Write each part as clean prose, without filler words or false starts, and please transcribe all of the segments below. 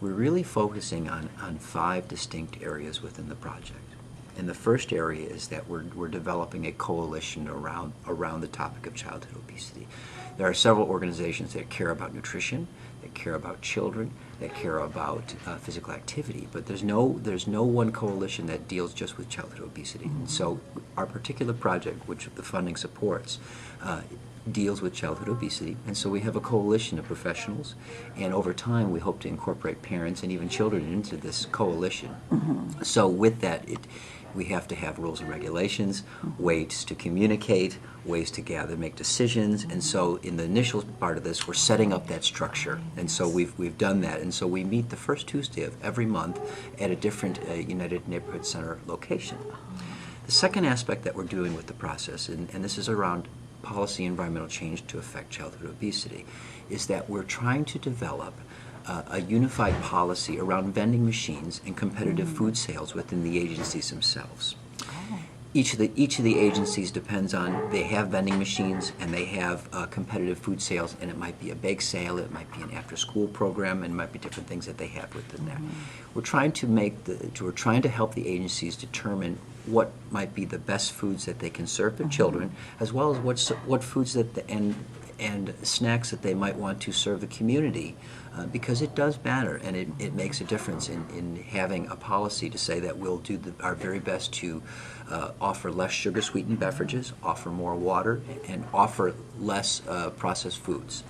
we're really focusing on 5 distinct areas within the project. And the first area is that we're developing a coalition around the topic of childhood obesity. There are several organizations that care about nutrition, that care about children, that care about physical activity, but there's no one coalition that deals just with childhood obesity. And so our particular project, which the funding supports, deals with childhood obesity, and so we have a coalition of professionals, and over time we hope to incorporate parents and even children into this coalition. So with that, we have to have rules and regulations, ways to communicate, ways to gather, make decisions, and so in the initial part of this, we're setting up that structure, and so we've done that, and so we meet the first Tuesday of every month at a different United Neighborhood Center location. The second aspect that we're doing with the process, and this is around policy environmental change to affect childhood obesity, is that we're trying to develop a unified policy around vending machines and competitive food sales within the agencies themselves. Each of the agencies depends on, they have vending machines and they have competitive food sales, and it might be a bake sale, it might be an after-school program, and it might be different things that they have within there. We're trying to help the agencies determine what might be the best foods that they can serve their children, as well as what foods and snacks that they might want to serve the community, because it does matter, and it makes a difference in having a policy to say that we'll do our very best to offer less sugar-sweetened beverages, offer more water, and offer less processed foods.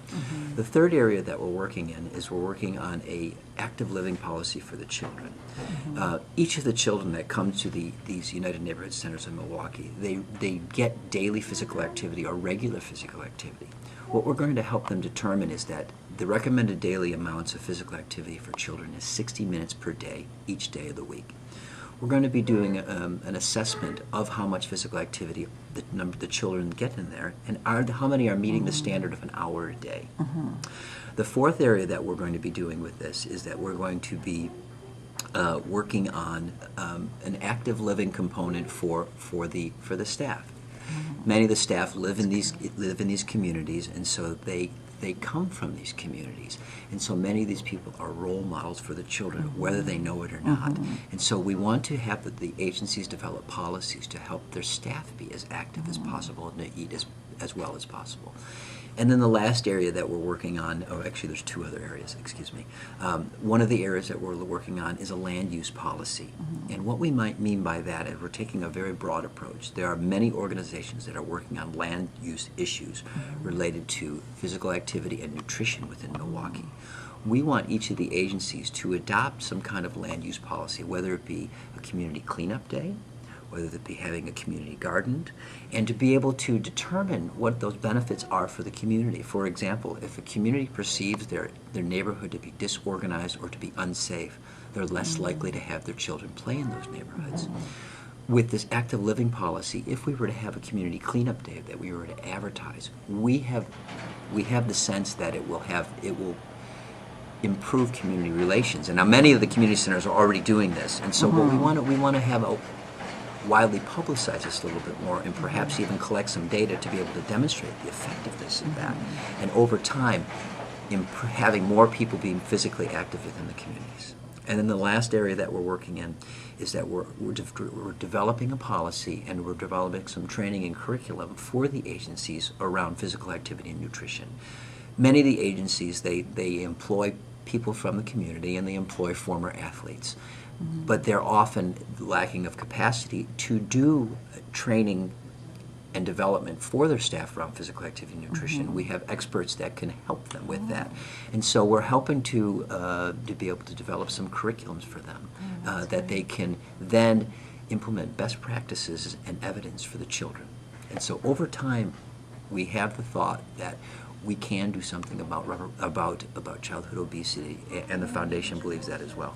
The third area that we're working in is we're working on a active living policy for the children. Each of the children that come to these United Neighborhood Centers in Milwaukee, they get daily physical activity or regular physical activity. What we're going to help them determine is that the recommended daily amounts of physical activity for children is 60 minutes per day, each day of the week. We're going to be doing an assessment of how much physical activity the children get in there, and how many are meeting the standard of an hour a day. The fourth area that we're going to be doing with this is that we're going to be working on an active living component for the staff. Many of the staff live in these communities, and so they come from these communities, and so many of these people are role models for the children, whether they know it or not. And so we want to have the agencies develop policies to help their staff be as active as possible and to eat as well as possible. And then the last area that we're working on, actually there's 2 other areas, excuse me. One of the areas that we're working on is a land use policy. And what we might mean by that is we're taking a very broad approach. There are many organizations that are working on land use issues related to physical activity and nutrition within Milwaukee. We want each of the agencies to adopt some kind of land use policy, whether it be a community cleanup day, whether it be having a community garden, and to be able to determine what those benefits are for the community. For example, if a community perceives their neighborhood to be disorganized or to be unsafe, they're less likely to have their children play in those neighborhoods. With this active living policy, if we were to have a community cleanup day that we were to advertise, we have the sense that it will improve community relations. And now many of the community centers are already doing this, and so what we want to have widely publicize this a little bit more, and perhaps even collect some data to be able to demonstrate the effectiveness of that. And over time, having more people being physically active within the communities. And then the last area that we're working in is that we're developing a policy, and we're developing some training and curriculum for the agencies around physical activity and nutrition. Many of the agencies, they employ people from the community, and they employ former athletes. But they're often lacking of capacity to do training and development for their staff around physical activity and nutrition. We have experts that can help them with that. And so we're helping to be able to develop some curriculums for them that they can then implement best practices and evidence for the children. And so over time, we have the thought that we can do something about childhood obesity, and the foundation believes that as well.